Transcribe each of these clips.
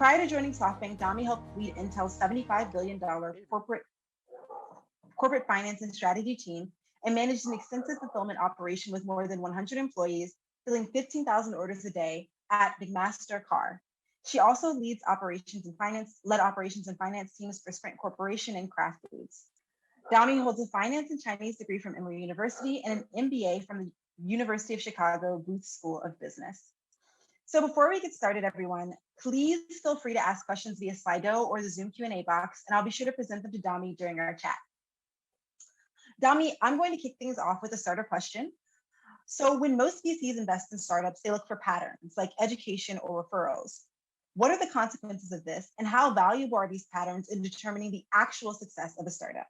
Prior to joining Softbank, Dami helped lead Intel's $75 billion corporate finance and strategy team and managed an extensive fulfillment operation with more than 100 employees, filling 15,000 orders a day at McMaster Car. She also led operations and finance teams for Sprint Corporation and Kraft Foods. Dami holds a finance and Chinese degree from Emory University and an MBA from the University of Chicago Booth School of Business. So before we get started, everyone, please feel free to ask questions via Slido or the Zoom Q&A box, and I'll be sure to present them to Dami during our chat. Dami, I'm going to kick things off with a starter question. So when most VCs invest in startups, they look for patterns like education or referrals. What are the consequences of this, and how valuable are these patterns in determining the actual success of a startup?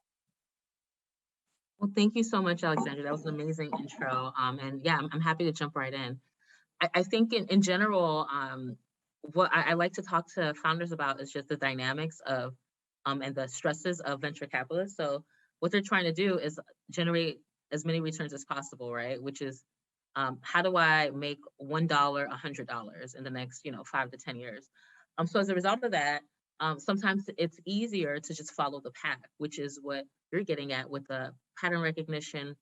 Well, thank you so much, Alexandria. That was an amazing intro. And yeah, I'm happy to jump right in. I think in general, what I like to talk to founders about is just the dynamics of and the stresses of venture capitalists. So what they're trying to do is generate as many returns as possible, right? Which is how do I make $1 $100 in the next 5 to 10 years? So as a result of that, sometimes it's easier to just follow the pack, which is what you're getting at with the pattern recognition,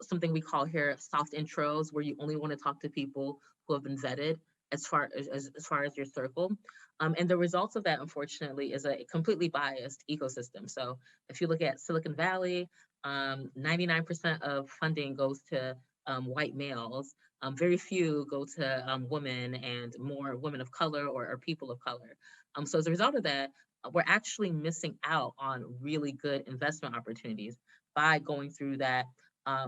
something we call here soft intros, where you only want to talk to people who have been vetted as far as your circle. And the results of that, unfortunately, is a completely biased ecosystem. So if you look at Silicon Valley, 99% of funding goes to white males. Very few go to women and more women of color or people of color. So as a result of that, we're actually missing out on really good investment opportunities by going through that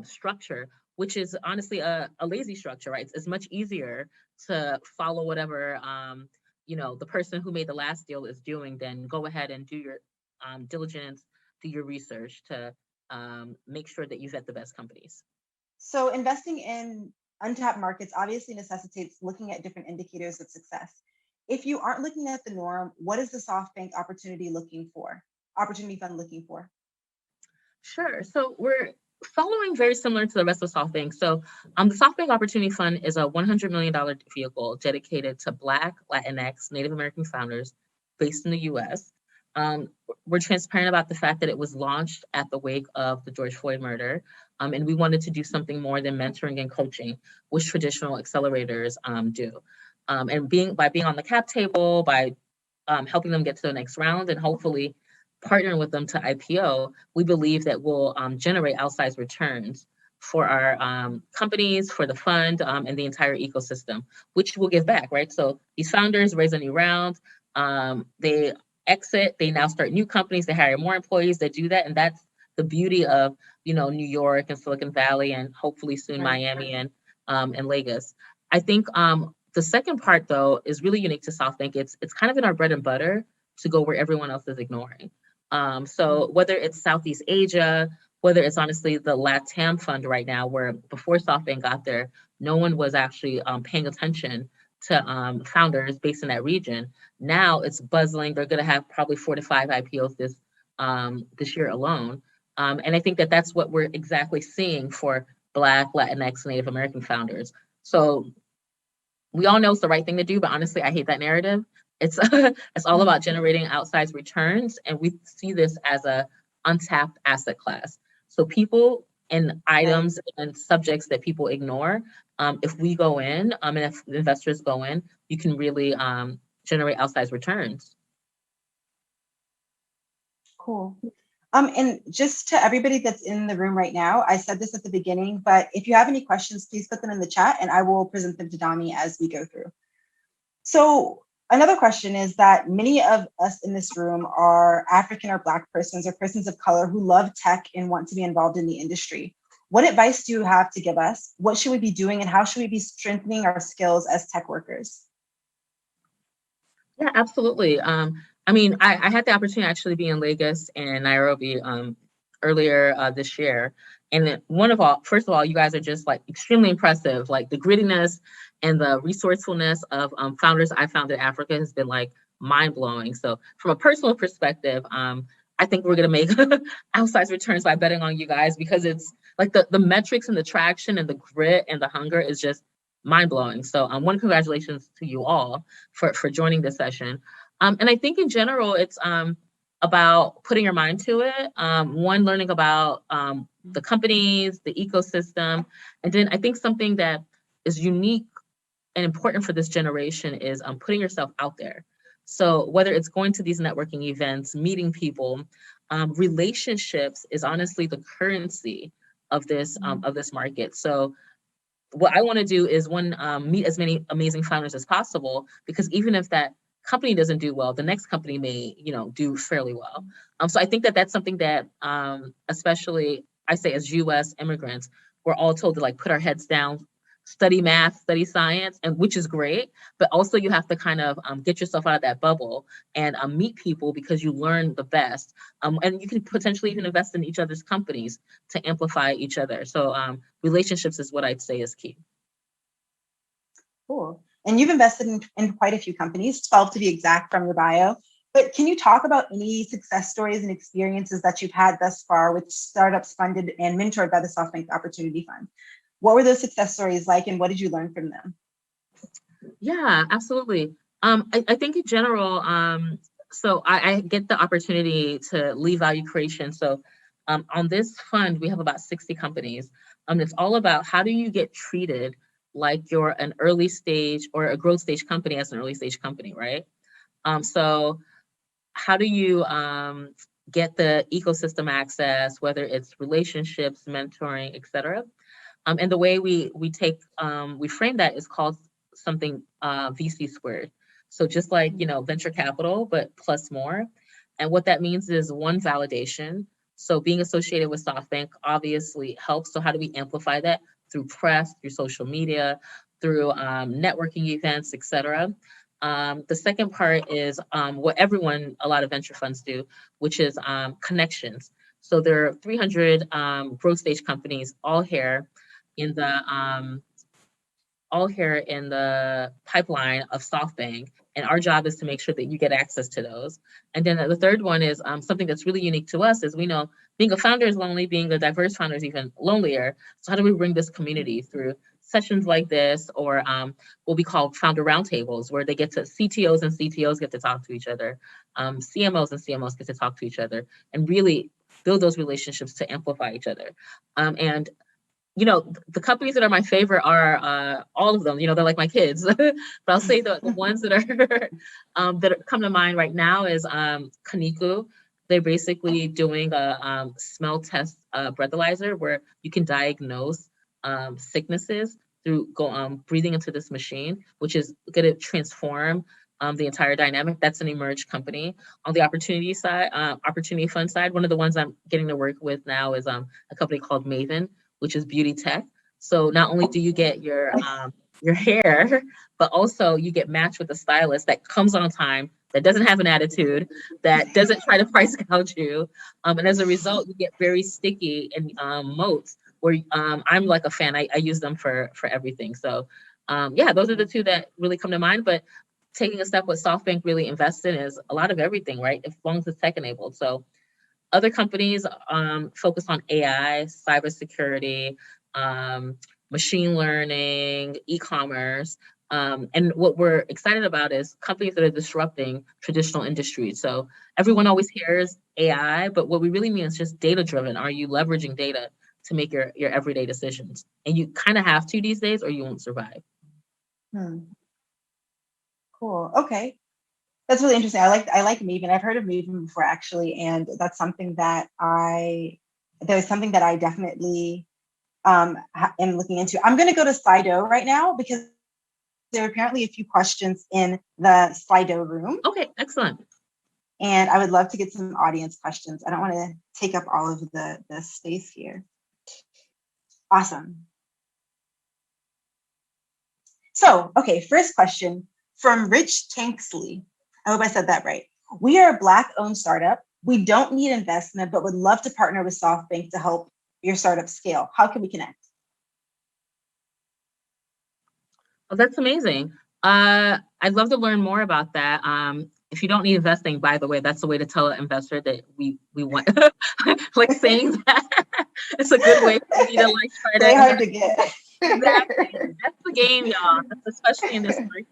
structure, which is honestly a lazy structure, right? It's much easier to follow whatever the person who made the last deal is doing than go ahead and do your diligence, do your research to make sure that you vet the best companies. So investing in untapped markets obviously necessitates looking at different indicators of success. If you aren't looking at the norm, what is the SoftBank opportunity fund looking for? Sure. So we're following very similar to the rest of SoftBank. So the SoftBank Opportunity Fund is a $100 million vehicle dedicated to Black, Latinx, Native American founders based in the US. We're transparent about the fact that it was launched at the wake of the George Floyd murder. And we wanted to do something more than mentoring and coaching, which traditional accelerators do. And by being on the cap table, by helping them get to the next round, and hopefully partnering with them to IPO, we believe that will generate outsized returns for our companies, for the fund, and the entire ecosystem, which will give back, right? So these founders raise a new round, they exit, they now start new companies, they hire more employees, they do that, and that's the beauty of New York and Silicon Valley, and hopefully soon Miami and Lagos. I think the second part, though, is really unique to SoftBank. It's kind of in our bread and butter to go where everyone else is ignoring. So whether it's Southeast Asia, whether it's honestly the LATAM fund right now, where before SoftBank got there, no one was actually paying attention to founders based in that region. Now it's buzzing. They're going to have probably 4 to 5 IPOs this year alone. And I think that that's what we're exactly seeing for Black, Latinx, Native American founders. So we all know it's the right thing to do, but honestly, I hate that narrative. It's all about generating outsized returns, and we see this as a untapped asset class. So people and items and subjects that people ignore, if we go in, and if investors go in, you can really generate outsized returns. Cool. And just to everybody that's in the room right now, I said this at the beginning, but if you have any questions, please put them in the chat and I will present them to Dami as we go through. So another question is that many of us in this room are African or Black persons or persons of color who love tech and want to be involved in the industry. What advice do you have to give us? What should we be doing and how should we be strengthening our skills as tech workers? Yeah, absolutely. I mean, I had the opportunity to actually be in Lagos and Nairobi earlier this year. And first of all, you guys are just like extremely impressive. Like the grittiness and the resourcefulness of founders I found in Africa has been like mind blowing. So from a personal perspective, I think we're going to make outsized returns by betting on you guys, because it's like the metrics and the traction and the grit and the hunger is just mind blowing. So one, congratulations to you all for joining this session. And I think in general, it's about putting your mind to it. One, learning about the companies, the ecosystem. And then I think something that is unique and important for this generation is putting yourself out there. So whether it's going to these networking events, meeting people, relationships is honestly the currency of this market. So what I want to do is one, meet as many amazing founders as possible, because even if that company doesn't do well, the next company may, do fairly well. So I think that that's something that, especially I say as U.S. immigrants, we're all told to like put our heads down, study math, study science, and which is great, but also you have to kind of get yourself out of that bubble and meet people, because you learn the best. And you can potentially even invest in each other's companies to amplify each other. So relationships is what I'd say is key. Cool. And you've invested in quite a few companies, 12 to be exact from your bio. But can you talk about any success stories and experiences that you've had thus far with startups funded and mentored by the SoftBank Opportunity Fund? What were those success stories like, and what did you learn from them? Yeah, absolutely. I think in general, so I get the opportunity to lead value creation. So on this fund, we have about 60 companies. It's all about how do you get treated like you're an early stage or a growth stage company as an early stage company, right? So how do you get the ecosystem access, whether it's relationships, mentoring, et cetera? And the way we frame that is called something VC squared. So just like venture capital, but plus more. And what that means is one, validation. So being associated with SoftBank obviously helps. So how do we amplify that? Through press, through social media, through networking events, etc. The second part is what a lot of venture funds do, which is connections. So there are 300 growth stage companies, in the pipeline of SoftBank, and our job is to make sure that you get access to those. And then the third one is something that's really unique to us is we know being a founder is lonely, being a diverse founder is even lonelier. So how do we bring this community through sessions like this, or what we call founder roundtables, where they get to CTOs and CTOs get to talk to each other, CMOs and CMOs get to talk to each other, and really build those relationships to amplify each other. And the companies that are my favorite are all of them. They're like my kids. But I'll say the ones that are that come to mind right now is Kaniku. They're basically doing a smell test breathalyzer where you can diagnose sicknesses through breathing into this machine, which is going to transform the entire dynamic. That's an emerged company. On the opportunity fund side, one of the ones I'm getting to work with now is a company called Maven, which is beauty tech. So not only do you get your hair, but also you get matched with a stylist that comes on time, that doesn't have an attitude, that doesn't try to price gouge you. And as a result, you get very sticky and moats where I'm like a fan. I use them for everything. So yeah, those are the two that really come to mind. But taking a step what SoftBank really invests in is a lot of everything, right? As long as it's tech enabled. So other companies focus on AI, cybersecurity, machine learning, e-commerce. And what we're excited about is companies that are disrupting traditional industries. So everyone always hears AI, but what we really mean is just data-driven. Are you leveraging data to make your everyday decisions? And you kind of have to these days, or you won't survive. Cool. Okay. That's really interesting. I like Maven. I've heard of Maven before, actually, and that's something that I definitely am looking into. I'm going to go to Slido right now because there are apparently a few questions in the Slido room. Okay, excellent. And I would love to get some audience questions. I don't want to take up all of the space here. Awesome. So, okay, first question from Rich Tanksley. I hope I said that right. We are a Black-owned startup. We don't need investment, but would love to partner with SoftBank to help your startup scale. How can we connect? Oh, that's amazing. I'd love to learn more about that. If you don't need investing, by the way, that's the way to tell an investor that we want, like saying that. It's a good way for me to like try to. Very hard to get. Exactly. That's the game, y'all. That's especially in this market.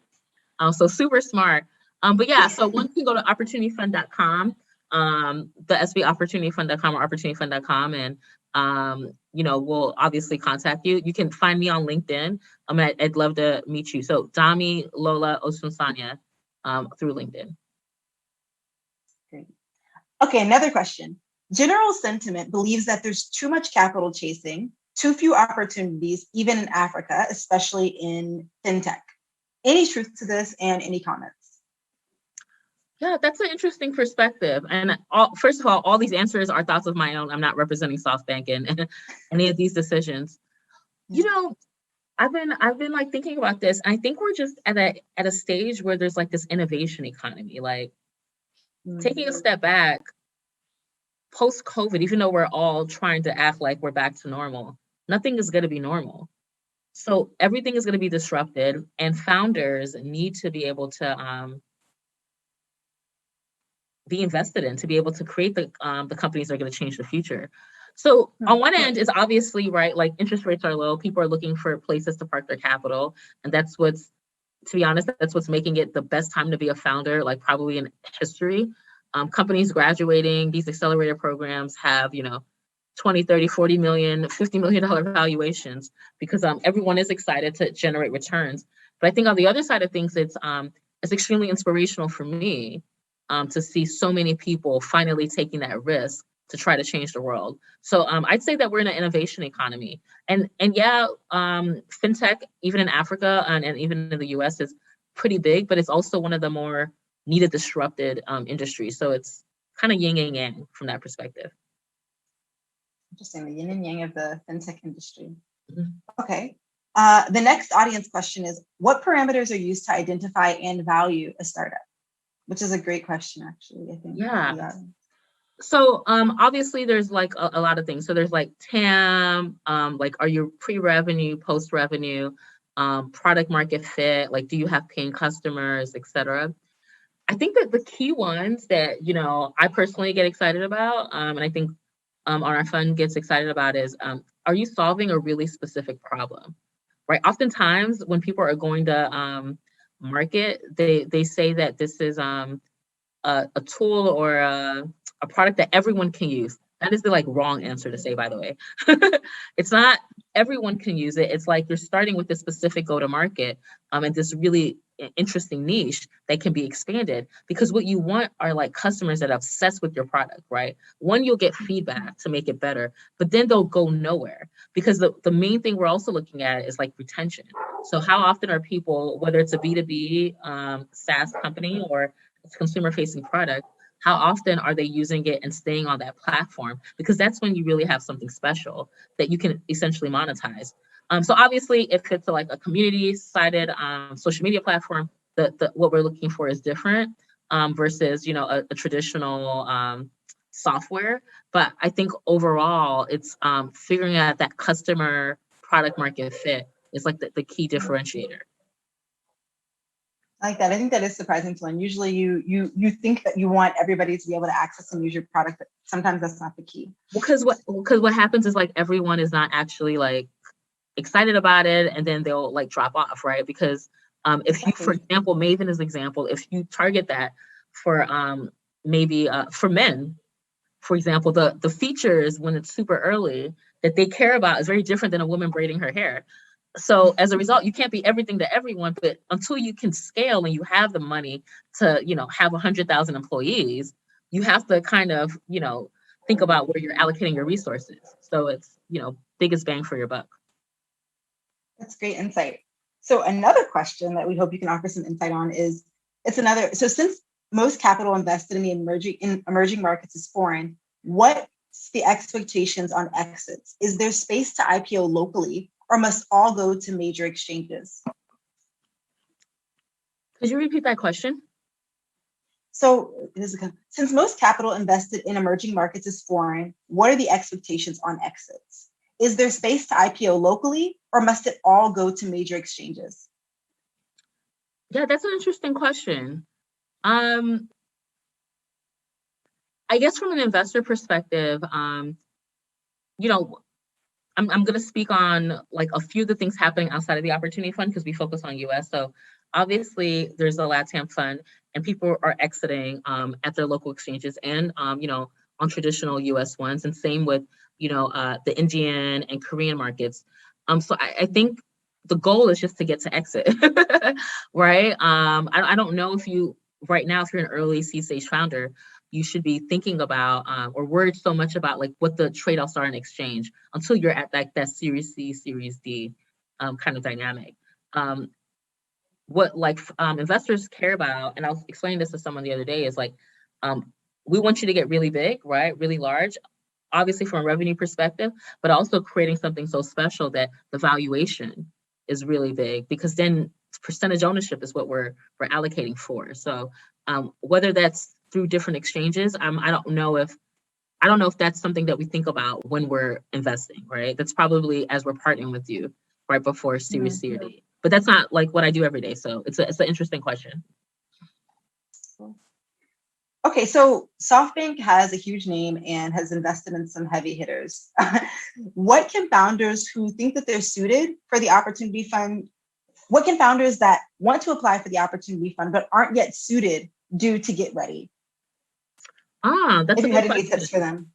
So super smart. But yeah, so once you go to opportunityfund.com, the sbopportunityfund.com or opportunityfund.com, and we'll obviously contact you. You can find me on LinkedIn. I'd love to meet you. So Dami Lola Osunsanya through LinkedIn. Great. Okay, another question. General sentiment believes that there's too much capital chasing, too few opportunities, even in Africa, especially in fintech. Any truth to this and any comments? Yeah, that's an interesting perspective. And first of all these answers are thoughts of my own. I'm not representing Softbank in any of these decisions. I've been like thinking about this, and I think we're just at a stage where there's like this innovation economy. Like taking a step back, post-COVID, even though we're all trying to act like we're back to normal, nothing is going to be normal. So everything is going to be disrupted, and founders need to be able to be invested in to be able to create the companies that are going to change the future. So on one end is obviously, right, like interest rates are low, people are looking for places to park their capital, and that's what's, to be honest, that's what's making it the best time to be a founder, like probably in history. Companies graduating these accelerator programs have 20, 30, 40 million, $50 million valuations because everyone is excited to generate returns. But I think on the other side of things, it's extremely inspirational for me to see so many people finally taking that risk to try to change the world. So I'd say that we're in an innovation economy. And yeah, fintech, even in Africa and even in the US, is pretty big, but it's also one of the more needed disrupted industries. So it's kind of yin and yang from that perspective. Interesting, the yin and yang of the fintech industry. Mm-hmm. Okay. The next audience question is, what parameters are used to identify and value a startup? Which is a great question, actually, I think. Yeah. So obviously there's like a lot of things. So there's like TAM, like are you pre-revenue, post-revenue, product market fit, like do you have paying customers, etc. I think that the key ones that, I personally get excited about, and I think on our fund gets excited about is, are you solving a really specific problem, right? Oftentimes when people are going to market, they say that this is a tool or a product that everyone can use. That is the wrong answer to say, by the way. It's not everyone can use it. It's like you're starting with this specific go-to-market and this really interesting niche that can be expanded, because what you want are customers that are obsessed with your product, right? One, you'll get feedback to make it better, but then they'll go nowhere, because the main thing we're also looking at is retention. So how often are people, whether it's a B2B SaaS company or it's consumer-facing product, how often are they using it and staying on that platform? Because that's when you really have something special that you can essentially monetize. So obviously, if it's a community-sided social media platform, what we're looking for is different versus a traditional software. But I think overall, it's figuring out that customer product market fit is the key differentiator. I like that. I think that is surprising to learn. Usually you think that you want everybody to be able to access and use your product, but sometimes that's not the key. Because what happens is everyone is not actually excited about it, and then they'll drop off, right? Because if you, for example, Maven is an example, if you target that for maybe for men, for example, the features when it's super early that they care about is very different than a woman braiding her hair. So as a result, you can't be everything to everyone, but until you can scale and you have the money to, have 100,000 employees, you have to kind of, think about where you're allocating your resources. So it's, biggest bang for your buck. That's great insight. So another question that we hope you can offer some insight on is, so since most capital invested in the emerging markets is foreign, what's the expectations on exits? Is there space to IPO locally, or must all go to major exchanges? Could you repeat that question? So since most capital invested in emerging markets is foreign, what are the expectations on exits? Is there space to IPO locally, or must it all go to major exchanges? Yeah, that's an interesting question. I guess from an investor perspective, I'm going to speak on a few of the things happening outside of the Opportunity Fund because we focus on US. So obviously there's a LATAM fund and people are exiting at their local exchanges and, on traditional US ones, and same with, the Indian and Korean markets. So I think the goal is just to get to exit, right? I don't know if you, right now, if you're an early seed stage founder, you should be thinking about or worried so much about like what the trade-offs are in exchange until you're at that Series C, Series D kind of dynamic. What investors care about, and I was explaining this to someone the other day, is like, we want you to get really big, right? Really large, obviously from a revenue perspective, but also creating something so special that the valuation is really big, because then percentage ownership is what we're allocating for. So whether that's through different exchanges, I don't know if that's something that we think about when we're investing, right? That's probably as we're partnering with you right before Series C or D. But that's not like what I do every day. So it's an interesting question. Okay, so Softbank has a huge name and has invested in some heavy hitters. What can founders who think that they're suited for the Opportunity Fund, what can founders that want to apply for the Opportunity Fund but aren't yet suited do to get ready? That's if you had any tips for them.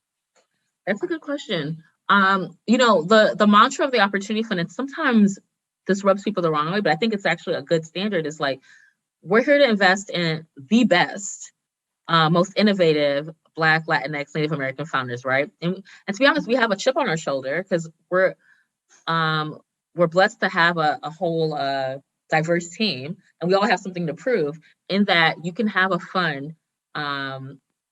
That's a good question. The mantra of the Opportunity Fund, and sometimes this rubs people the wrong way, but I think it's actually a good standard, is like, we're here to invest in the best, most innovative Black, Latinx, Native American founders, right? And to be honest, we have a chip on our shoulder because we're blessed to have a whole diverse team, and we all have something to prove, in that you can have a fund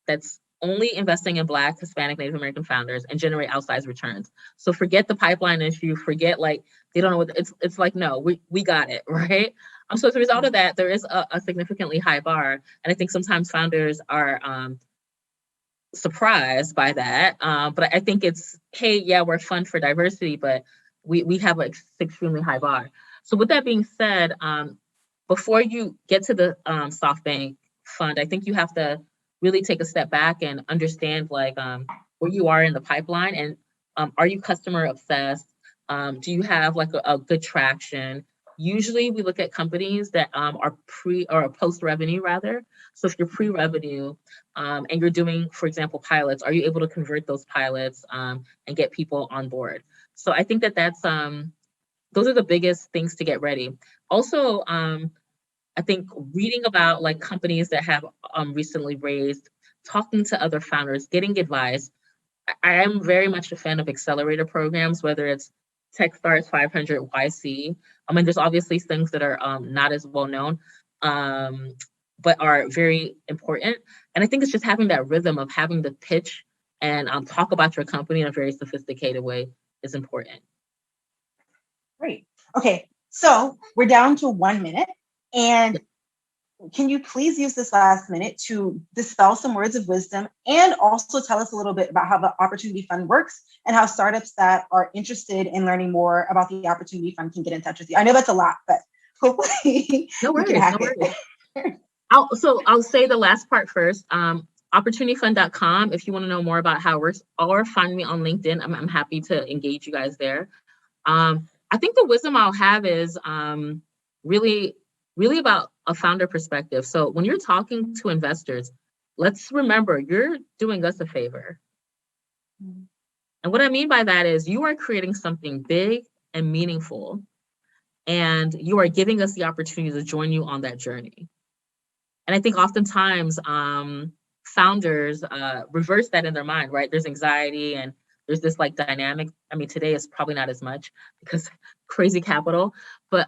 that's only investing in Black, Hispanic, Native American founders and generate outsized returns. So forget the pipeline issue, forget like they don't know what it's like. No, we got it, right? So as a result of that, there is a significantly high bar. And I think sometimes founders are surprised by that. But I think it's, hey, yeah, we're a fund for diversity, but we have an extremely high bar. So with that being said, before you get to the SoftBank fund, I think you have to really take a step back and understand like where you are in the pipeline, and are you customer obsessed? Do you have like a good traction? Usually we look at companies that are pre or post revenue rather. So if you're pre-revenue and you're doing, for example, pilots, are you able to convert those pilots and get people on board? So I think that's those are the biggest things to get ready. Also, I think reading about like companies that have recently raised, talking to other founders, getting advice. I am very much a fan of accelerator programs, whether it's TechStars 500 YC. I mean, there's obviously things that are not as well known, but are very important. And I think it's just having that rhythm of having the pitch and talk about your company in a very sophisticated way is important. Great. Okay, so we're down to 1 minute. And can you please use this last minute to dispel some words of wisdom and also tell us a little bit about how the Opportunity Fund works and how startups that are interested in learning more about the Opportunity Fund can get in touch with you? I know that's a lot, but hopefully no worries. I'll say the last part first. Opportunityfund.com if you want to know more about how it works, or find me on LinkedIn. I'm happy to engage you guys there. I think the wisdom I'll have is really about a founder perspective. So when you're talking to investors, let's remember you're doing us a favor. And what I mean by that is you are creating something big and meaningful, and you are giving us the opportunity to join you on that journey. And I think oftentimes founders reverse that in their mind, right? There's anxiety and there's this like dynamic. I mean, today is probably not as much because crazy capital. But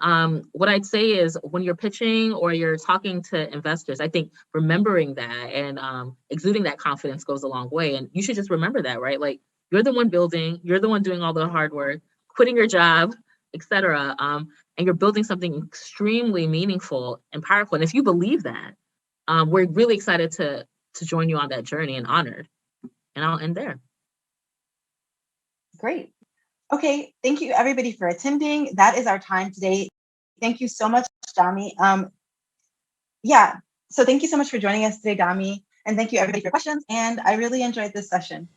what I'd say is when you're pitching or you're talking to investors, I think remembering that and exuding that confidence goes a long way. And you should just remember that, right? Like you're the one building, you're the one doing all the hard work, quitting your job, etc. And you're building something extremely meaningful and powerful. And if you believe that, we're really excited to join you on that journey and honored. And I'll end there. Great. Okay, thank you everybody for attending. That is our time today. Thank you so much, Dami. So thank you so much for joining us today, Dami. And thank you everybody for your questions. And I really enjoyed this session.